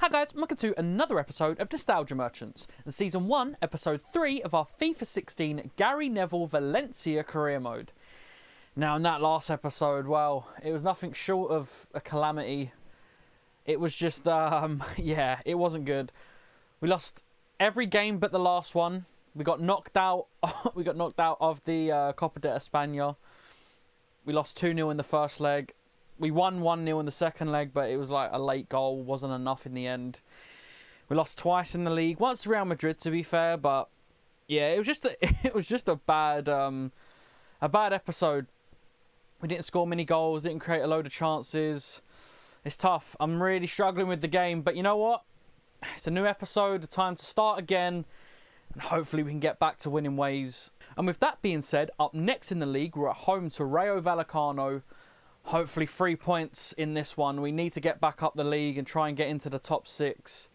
Hi guys, welcome to another episode of Nostalgia Merchants, and Season 1, Episode 3 of our FIFA 16 Gary Neville Valencia career mode. Now in that last episode, well, it was nothing short of a calamity. It was just, yeah, it wasn't good. We lost every game but the last one. We got knocked out, of the Copa de España. We lost 2-0 in the first leg. We won 1-0 in the second leg, but it was like a late goal. Wasn't enough in the end. We lost twice in the league. Once to Real Madrid, to be fair, but yeah, it was just a bad episode. We didn't score many goals. Didn't create a load of chances. It's tough. I'm really struggling with the game, but you know what? It's a new episode. The time to start again, and hopefully we can get back to winning ways. And with that being said, up next in the league, we're at home to Rayo Vallecano. Hopefully 3 points in this one. We need to get back up the league and try and get into the top 6.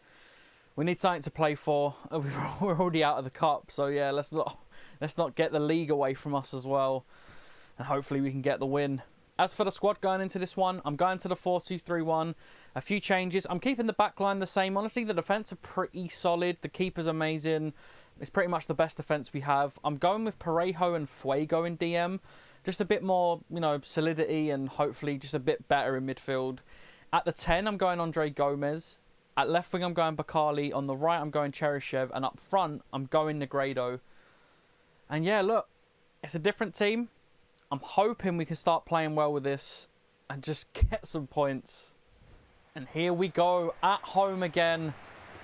We need something to play for. We're already out of the cup, so yeah, let's not get the league away from us as well. And hopefully we can get the win. As for the squad going into this one, I'm going to the 4-2-3-1. A few changes. I'm keeping the back line the same. Honestly, the defence are pretty solid. The keeper's amazing. It's pretty much the best defence we have. I'm going with Parejo and Fuego in DM. Just a bit more, solidity and hopefully just a bit better in midfield. At the 10, I'm going Andre Gomez. At left wing, I'm going Bakali. On the right, I'm going Cheryshev. And up front, I'm going Negredo. And yeah, look, it's a different team. I'm hoping we can start playing well with this and just get some points. And here we go, at home again.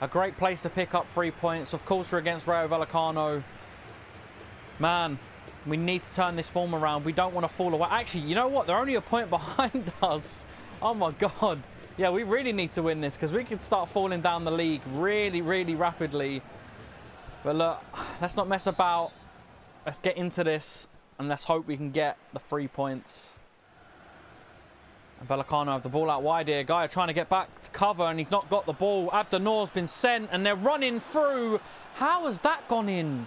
A great place to pick up 3 points. Of course, we're against Rayo Vallecano. Man, we need to turn this form around. We don't want to fall away. Actually, you know what? They're only a point behind us. Oh my God. Yeah, we really need to win this because we could start falling down the league really, really rapidly. But look, let's not mess about. Let's get into this and let's hope we can get the 3 points. And Vallecano have the ball out wide here. Guy trying to get back to cover and he's not got the ball. Abdenor's been sent and they're running through. How has that gone in?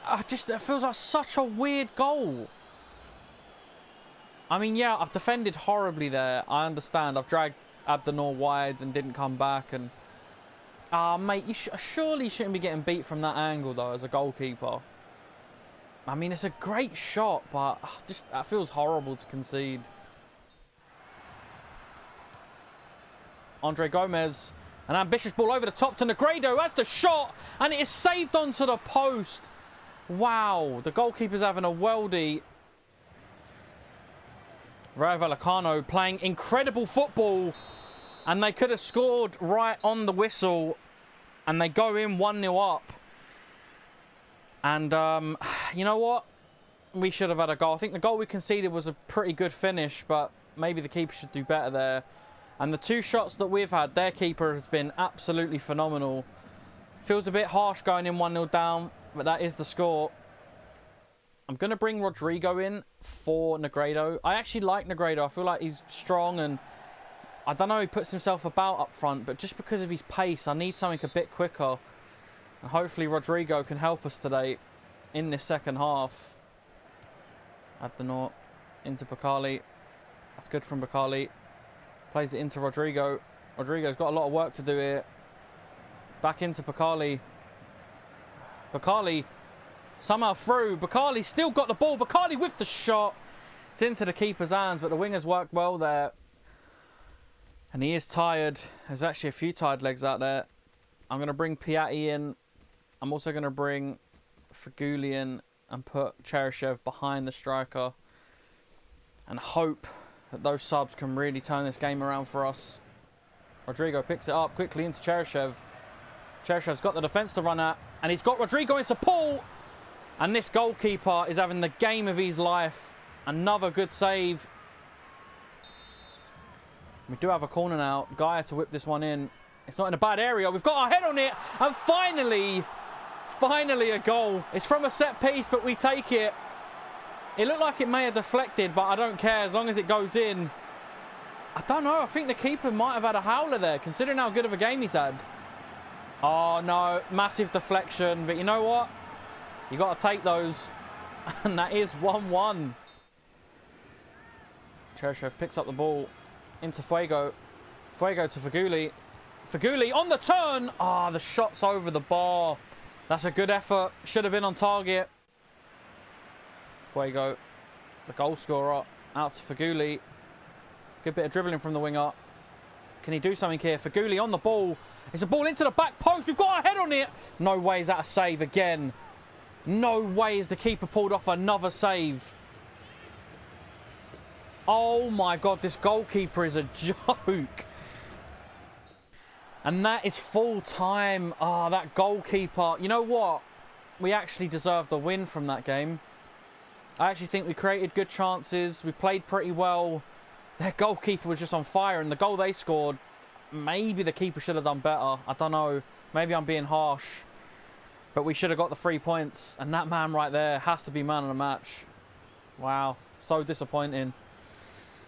It feels like such a weird goal. I mean, yeah, I've defended horribly there. I understand. I've dragged Abdenor wide and didn't come back. And mate, you surely shouldn't be getting beat from that angle, though, as a goalkeeper. I mean, it's a great shot, but that feels horrible to concede. Andre Gomez, an ambitious ball over the top to Negredo. That's the shot, and it is saved onto the post. Wow, the goalkeeper's having a worldie. Rayo Vallecano playing incredible football. And they could have scored right on the whistle. And they go in 1-0 up. And, you know what? We should have had a goal. I think the goal we conceded was a pretty good finish. But maybe the keeper should do better there. And the 2 shots that we've had, their keeper has been absolutely phenomenal. Feels a bit harsh going in 1-0 down. But that is the score. I'm going to bring Rodrigo in for Negredo. I actually like Negredo. I feel like he's strong and I don't know, he puts himself about up front, but just because of his pace, I need something a bit quicker. And hopefully Rodrigo can help us today in this second half. Abdenor into Bakali. That's good from Bakali. Plays it into Rodrigo. Rodrigo's got a lot of work to do here. Back into Bakali. Bakali somehow through. Bakali still got the ball. Bakali with the shot. It's into the keeper's hands, but the wingers worked well there. And he is tired. There's actually a few tired legs out there. I'm going to bring Piatti in. I'm also going to bring Faguli in and put Cheryshev behind the striker. And hope that those subs can really turn this game around for us. Rodrigo picks it up quickly into Cheryshev. Cheryshev's got the defence to run at. And he's got Rodrigo in support. And this goalkeeper is having the game of his life. Another good save. We do have a corner now. Gaia to whip this one in. It's not in a bad area. We've got our head on it. And finally a goal. It's from a set piece, but we take it. It looked like it may have deflected, but I don't care as long as it goes in. I don't know. I think the keeper might have had a howler there, considering how good of a game he's had. Oh, no. Massive deflection. But you know what? You got to take those. And that is 1-1. Cheryshev picks up the ball into Fuego. Fuego to Faguli. Feghouli on the turn. Ah, the shot's over the bar. That's a good effort. Should have been on target. Fuego, the goal scorer, out to Feghouli. Good bit of dribbling from the winger. Can he do something here? Feghouli on the ball. It's a ball into the back post. We've got our head on it. No way is that a save again. No way is the keeper pulled off another save. Oh my God, this goalkeeper is a joke. And that is full time. Ah, that goalkeeper. You know what? We actually deserved a win from that game. I actually think we created good chances. We played pretty well. Their goalkeeper was just on fire. And the goal they scored, maybe the keeper should have done better. I don't know. Maybe I'm being harsh. But we should have got the 3 points. And that man right there has to be man of the match. Wow. So disappointing.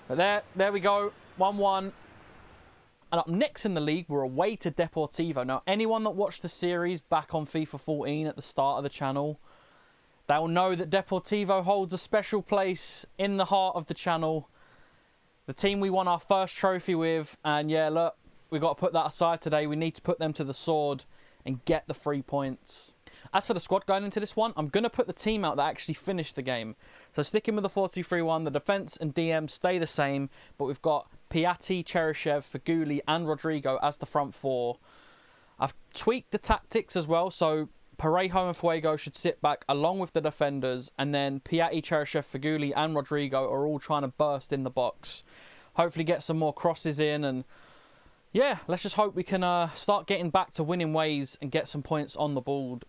But there we go. 1-1. And up next in the league, we're away to Deportivo. Now, anyone that watched the series back on FIFA 14 at the start of the channel, they'll know that Deportivo holds a special place in the heart of the channel. The team we won our first trophy with. And yeah, look, we've got to put that aside today. We need to put them to the sword and get the 3 points. As for the squad going into this one, I'm going to put the team out that actually finished the game. So sticking with the 4-2-3-1, the defence and DM stay the same, but we've got Piatti, Cheryshev, Feghouli and Rodrigo as the front four. I've tweaked the tactics as well, so Parejo and Fuego should sit back along with the defenders, and then Piatti, Cheryshev, Feghouli and Rodrigo are all trying to burst in the box. Hopefully get some more crosses in, and yeah, let's just hope we can start getting back to winning ways and get some points on the board.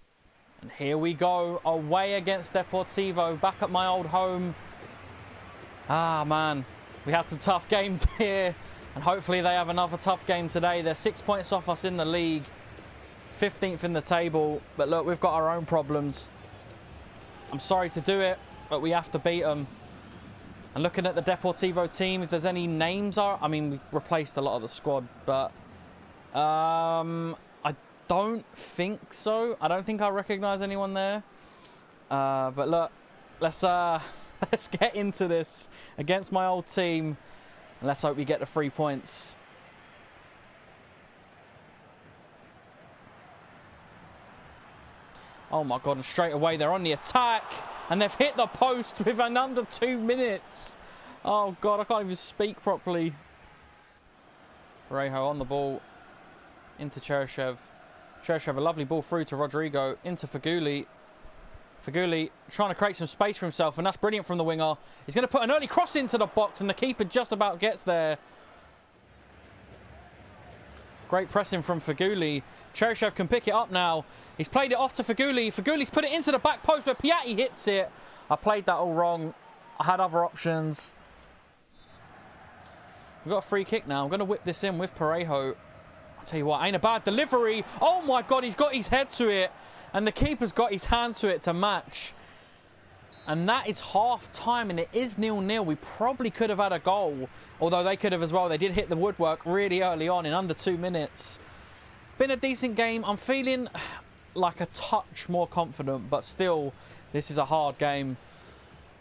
And here we go, away against Deportivo, back at my old home. Ah, man, we had some tough games here, and hopefully they have another tough game today. They're 6 points off us in the league, 15th in the table, but look, we've got our own problems. I'm sorry to do it, but we have to beat them. And looking at the Deportivo team, if there's any names, I mean, we replaced a lot of the squad, but I don't think so. I don't think I recognise anyone there. But look, let's get into this against my old team, and let's hope we get the 3 points. Oh my God, and straight away they're on the attack, and they've hit the post within under 2 minutes. Oh God, I can't even speak properly. Rayo on the ball, into Cheryshev. Cheryshev, a lovely ball through to Rodrigo, into Feghouli. Feghouli trying to create some space for himself, and that's brilliant from the winger. He's going to put an early cross into the box, and the keeper just about gets there. Great pressing from Feghouli. Cheryshev can pick it up now. He's played it off to Feghouli. Fegouli's put it into the back post where Piatti hits it. I played that all wrong. I had other options. We've got a free kick now. I'm going to whip this in with Parejo. I'll tell you what, ain't a bad delivery. Oh my God, he's got his head to it. And the keeper's got his hand to it to match. And that is half time, and it is 0-0. We probably could have had a goal, although they could have as well. They did hit the woodwork really early on in under 2 minutes. Been a decent game. I'm feeling like a touch more confident, but still, this is a hard game,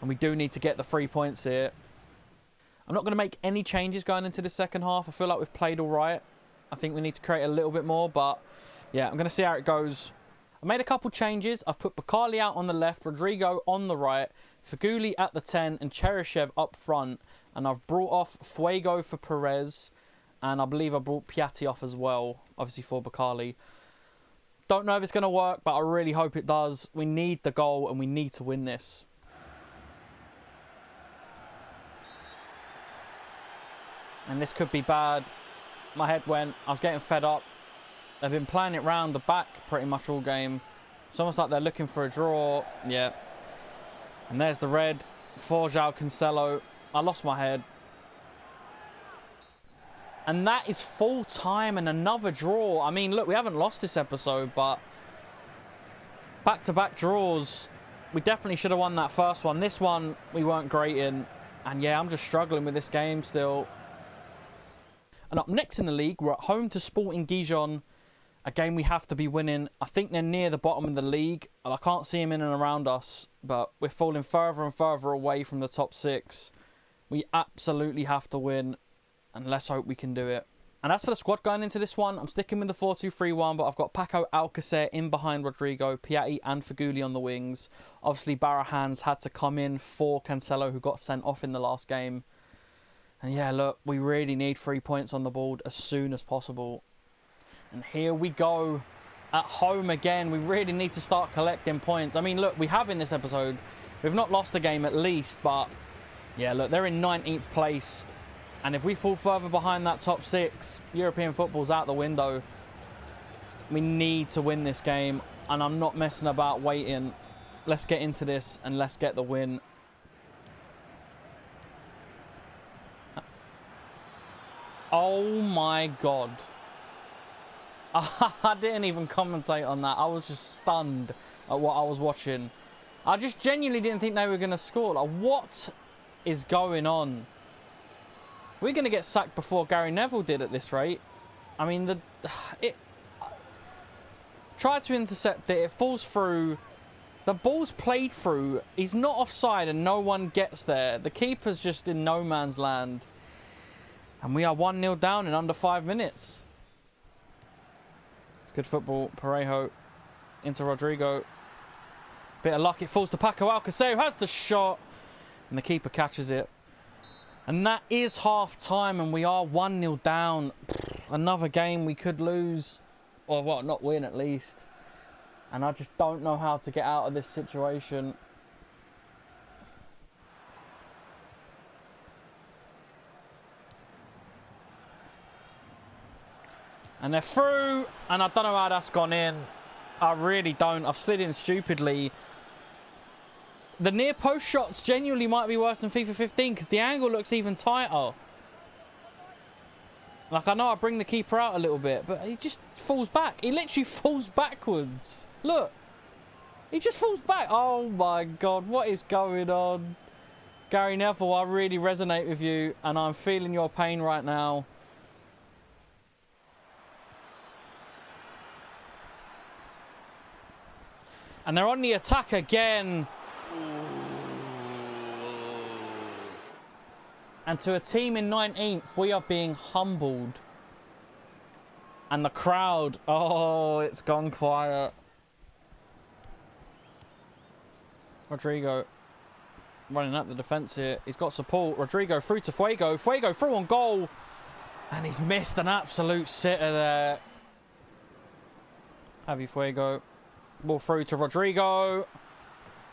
and we do need to get the 3 points here. I'm not going to make any changes going into the second half. I feel like we've played all right. I think we need to create a little bit more, but yeah, I'm going to see how it goes. I made a couple changes. I've put Bakali out on the left, Rodrigo on the right, Feghouli at the 10 and Cheryshev up front. And I've brought off Fuego for Perez, and I believe I brought Piatti off as well, obviously for Bakali. Don't know if it's going to work, but I really hope it does. We need the goal and we need to win this. And this could be bad. My head went. I was getting fed up. They've been playing it round the back pretty much all game. It's almost like they're looking for a draw. Yeah. And there's the red for João Cancelo. I lost my head. And that is full time and another draw. I mean, look, we haven't lost this episode, but back-to-back draws. We definitely should have won that first one. This one, we weren't great in. And yeah, I'm just struggling with this game still. And up next in the league, we're at home to Sporting Gijon. A game we have to be winning. I think they're near the bottom of the league, and I can't see them in and around us, but we're falling further and further away from the top 6. We absolutely have to win, and let's hope we can do it. And as for the squad going into this one, I'm sticking with the 4-2-3-1, but I've got Paco Alcacer in behind Rodrigo, Piatti and Faguli on the wings. Obviously, Barahans had to come in for Cancelo, who got sent off in the last game. And yeah, look, we really need 3 points on the board as soon as possible. And here we go, at home again. We really need to start collecting points. I mean, look, we have in this episode, we've not lost a game at least, but yeah, look, they're in 19th place. And if we fall further behind that top 6, European football's out the window. We need to win this game, and I'm not messing about waiting. Let's get into this and let's get the win. Oh my God. I didn't even commentate on that. I was just stunned at what I was watching. I just genuinely didn't think they were going to score. Like, what is going on? We're going to get sacked before Gary Neville did at this rate. I mean, tried to intercept it. It falls through. The ball's played through. He's not offside and no one gets there. The keeper's just in no man's land. And we are 1-0 down in under 5 minutes. It's good football. Parejo into Rodrigo. Bit of luck. It falls to Paco Alcacer, who has the shot. And the keeper catches it. And that is half time, and we are 1-0 down. Another game we could lose, or well, not win at least. And I just don't know how to get out of this situation. And they're through, and I don't know how that's gone in. I really don't. I've slid in stupidly. The near post shots genuinely might be worse than FIFA 15 because the angle looks even tighter. Like, I know I bring the keeper out a little bit, but he just falls back. He literally falls backwards. Look. He just falls back. Oh my God, what is going on? Gary Neville, I really resonate with you, and I'm feeling your pain right now. And they're on the attack again. And to a team in 19th, we are being humbled. And the crowd, oh, it's gone quiet. Rodrigo running up the defence here. He's got support. Rodrigo through to Fuego. Fuego through on goal. And he's missed an absolute sitter there. Javi Fuego. Ball through to Rodrigo.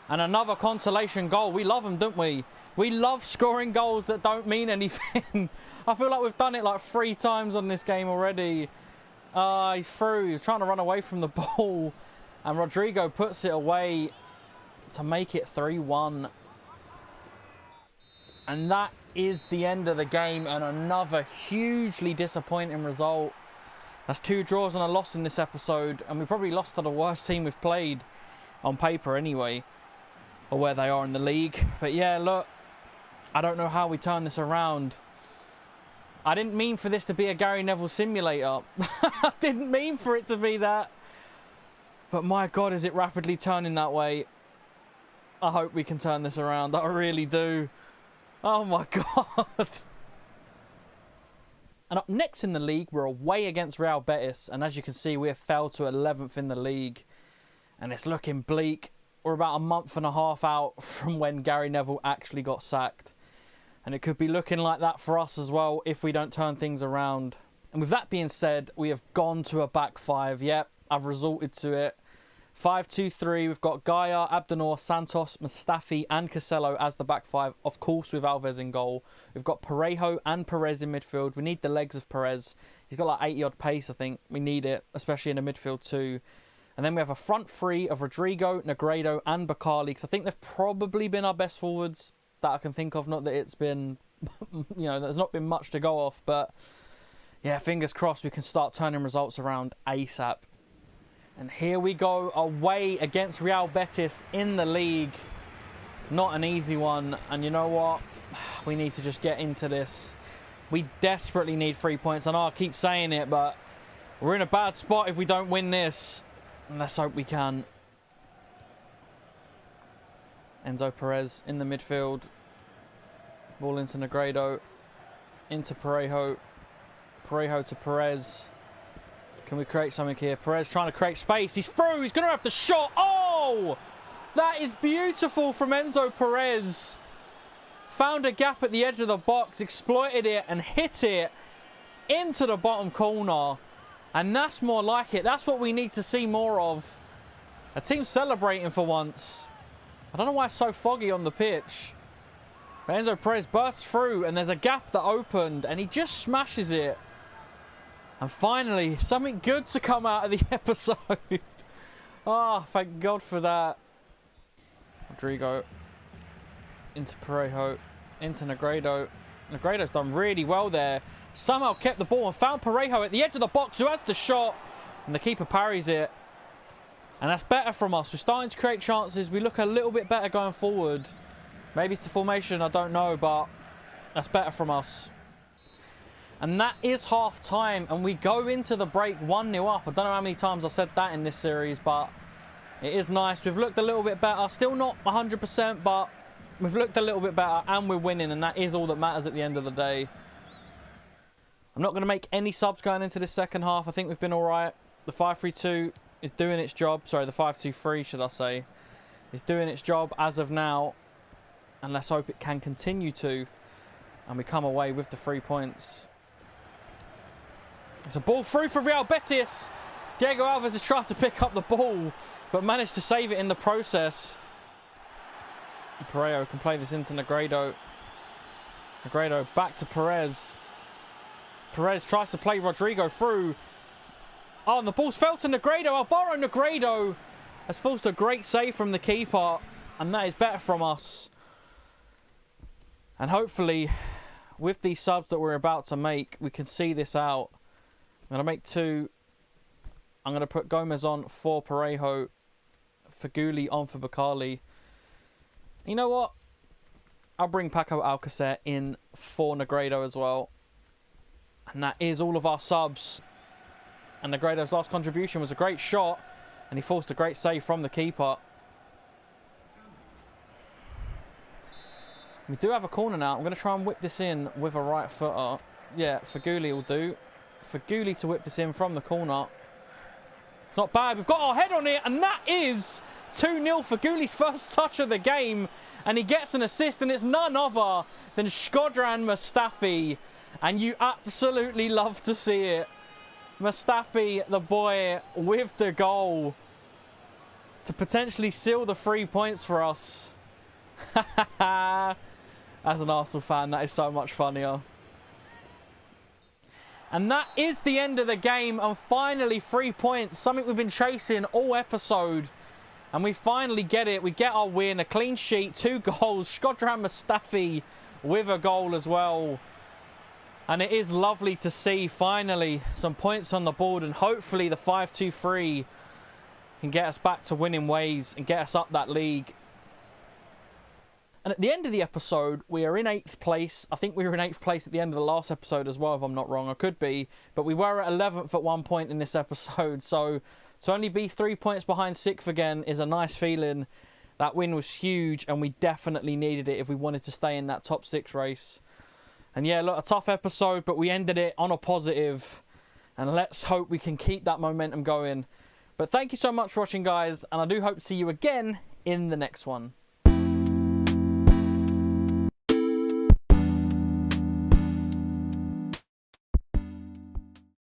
And another consolation goal. We love them, don't we? We love scoring goals that don't mean anything. I feel like we've done it like 3 times on this game already. He's through. He's trying to run away from the ball. And Rodrigo puts it away to make it 3-1. And that is the end of the game. And another hugely disappointing result. That's 2 draws and a loss in this episode. And we probably lost to the worst team we've played on paper anyway. Or where they are in the league. But yeah, look. I don't know how we turn this around. I didn't mean for this to be a Gary Neville simulator. I didn't mean for it to be that. But my God, is it rapidly turning that way. I hope we can turn this around. I really do. Oh my God. And up next in the league, we're away against Real Betis. And as you can see, we have fell to 11th in the league. And it's looking bleak. We're about a month and a half out from when Gary Neville actually got sacked. And it could be looking like that for us as well if we don't turn things around. And with that being said, we have gone to a back 5. Yep, I've resorted to it. 5-2-3. We've got Gaia, Abdenor, Santos, Mustafi and Cancelo as the back 5. Of course, with Alves in goal. We've got Parejo and Perez in midfield. We need the legs of Perez. He's got like 80-odd pace, I think. We need it, especially in the midfield too. And then we have a front 3 of Rodrigo, Negredo and Bakali. Because I think they've probably been our best forwards that I can think of. Not that it's been, there's not been much to go off. But yeah, fingers crossed we can start turning results around ASAP. And here we go, away against Real Betis in the league. Not an easy one. And you know what? We need to just get into this. We desperately need 3 points. I know I keep saying it, but we're in a bad spot if we don't win this. And let's hope we can. Enzo Perez in the midfield. Ball into Negredo. Into Parejo. Parejo to Perez. Can we create something here? Perez trying to create space. He's through. He's going to have the shot. Oh! That is beautiful from Enzo Perez. Found a gap at the edge of the box, exploited it and hit it into the bottom corner. And that's more like it. That's what we need to see more of. A team celebrating for once. I don't know why it's so foggy on the pitch. But Enzo Perez bursts through and there's a gap that opened and he just smashes it. And finally, something good to come out of the episode. Oh, thank God for that. Rodrigo into Parejo, into Negredo. Negredo's done really well there. Somehow kept the ball and found Parejo at the edge of the box who has the shot. And the keeper parries it. And that's better from us. We're starting to create chances. We look a little bit better going forward. Maybe it's the formation, I don't know, but that's better from us. And that is half time. And we go into the break 1-0 up. I don't know how many times I've said that in this series, but it is nice. We've looked a little bit better. Still not 100%, but we've looked a little bit better and we're winning. And that is all that matters at the end of the day. I'm not going to make any subs going into this second half. I think we've been all right. The 5-3-2 is doing its job. Sorry, the 5-2-3, should I say, is doing its job as of now. And let's hope it can continue to. And we come away with the 3 points. It's a ball through for Real Betis. Diego Alves has tried to pick up the ball, but managed to save it in the process. Parejo can play this into Negredo. Negredo back to Perez. Perez tries to play Rodrigo through. Oh, and the ball's fell to Negredo. Alvaro Negredo has forced a great save from the keeper. And that is better from us. And hopefully, with these subs that we're about to make, we can see this out. I'm going to make 2. I'm going to put Gomez on for Parejo. Faguli on for Bakali. You know what? I'll bring Paco Alcacer in for Negredo as well. And that is all of our subs. And Negredo's last contribution was a great shot. And he forced a great save from the keeper. We do have a corner now. I'm going to try and whip this in with a right footer. Yeah, Faguli will do. Faguli to whip this in from the corner. It's not bad. We've got our head on it. And that is 2-0. Faguli's first touch of the game. And he gets an assist. And it's none other than Shkodran Mustafi. And you absolutely love to see it. Mustafi, the boy, with the goal to potentially seal the 3 points for us. As an Arsenal fan, that is so much funnier. And that is the end of the game. And finally, 3 points. Something we've been chasing all episode. And we finally get it. We get our win. A clean sheet, 2 goals. Shkodran Mustafi with a goal as well. And it is lovely to see, finally, some points on the board. And hopefully the 5-2-3 can get us back to winning ways and get us up that league. And at the end of the episode, we are in 8th place. I think we were in 8th place at the end of the last episode as well, if I'm not wrong. I could be. But we were at 11th at one point in this episode. So to only be 3 points behind 6th again is a nice feeling. That win was huge, and we definitely needed it if we wanted to stay in that top 6 race. And yeah, look, a tough episode, but we ended it on a positive. And let's hope we can keep that momentum going. But thank you so much for watching, guys. And I do hope to see you again in the next one.